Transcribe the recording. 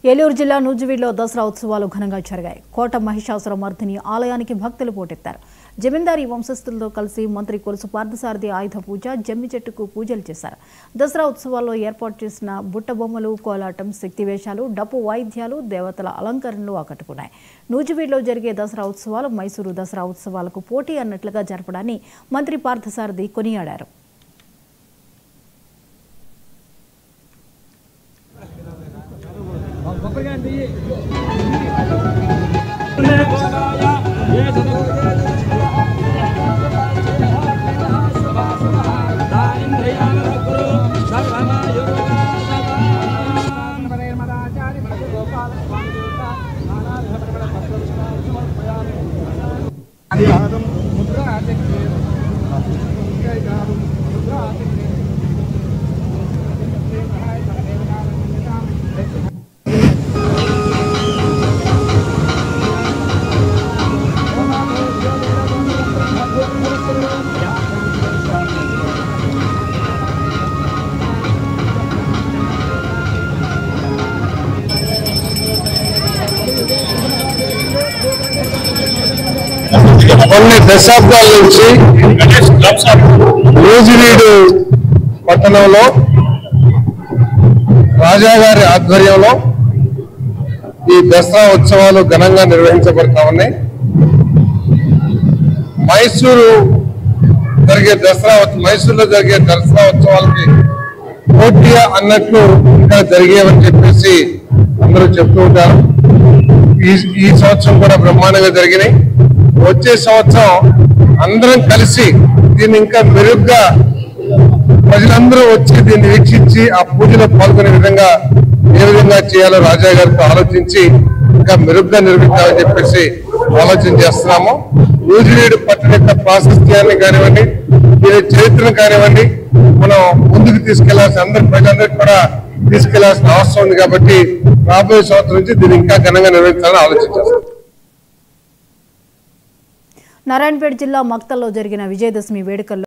ఏలూరు జిల్లా నూజివీడులో దసరా ఉత్సవాలు ఘనంగా జరిగాయి. కోట మహిషాసురమర్దిని ఆలయానికి భక్తులు పోటెత్తారు. జమీందారీ వంశస్థులతో కలిసి మంత్రి కొలుసు పార్థసారథి ఆయుధ పూజ, జమ్మి చెట్టుకు పూజలు చేశారు. దసరా ఉత్సవాల్లో ఏర్పాటు చేసిన బుట్టబొమ్మలు, కోలాటం, శక్తివేషాలు, డప్పు వాయిద్యాలు, దేవతల అలంకరణలు ఆకట్టుకున్నాయి. నూజివీడులో జరిగే దసరా ఉత్సవాలు మైసూరు దసరా ఉత్సవాలకు పోటీ అన్నట్లుగా జరపడాన్ని మంత్రి పార్థసారథి కొనియాడారు. కొన్ని దశాబ్దాల నుంచి నూజివీడు పట్టణంలో రాజాగారి ఆధ్వర్యంలో ఈ దసరా ఉత్సవాలు ఘనంగా నిర్వహించబడతా ఉన్నాయి. మైసూరులో జరిగే దసరా ఉత్సవాలకి పోటీ అన్నట్లు ఇంకా జరిగేవని చెప్పేసి అందరూ చెప్తూ ఉంటారు. ఈ సంవత్సరం కూడా బ్రహ్మాండంగా జరిగినాయి. వచ్చే సంవత్సరం అందరం కలిసి దీన్ని ఇంకా మెరుగ్గా ప్రజలందరూ వచ్చి దీన్ని వీక్షించి ఆ పూజలో పాల్గొనే విధంగా ఏ విధంగా చేయాలో రాజా గారితో ఆలోచించి ఇంకా మెరుగ్గా నిర్మిద్దామని చెప్పేసి ఆలోచన చేస్తున్నాము. నూజివీడు పట్టణ యొక్క ప్రాశస్త్యాన్ని కానివ్వండి, దీని చరిత్రను కానివ్వండి, మనం ముందుకు తీసుకెళ్లాల్సిన ప్రజలందరికీ కూడా తీసుకెళ్లాల్సిన అవసరం ఉంది. కాబట్టి రాబోయే సంవత్సరం నుంచి దీన్ని ఇంకా ఘనంగా నిర్వహించాలని ఆలోచించారు. నారాయణపేట జిల్లా మక్తల్లో జరిగిన విజయదశమి వేడుకల్లో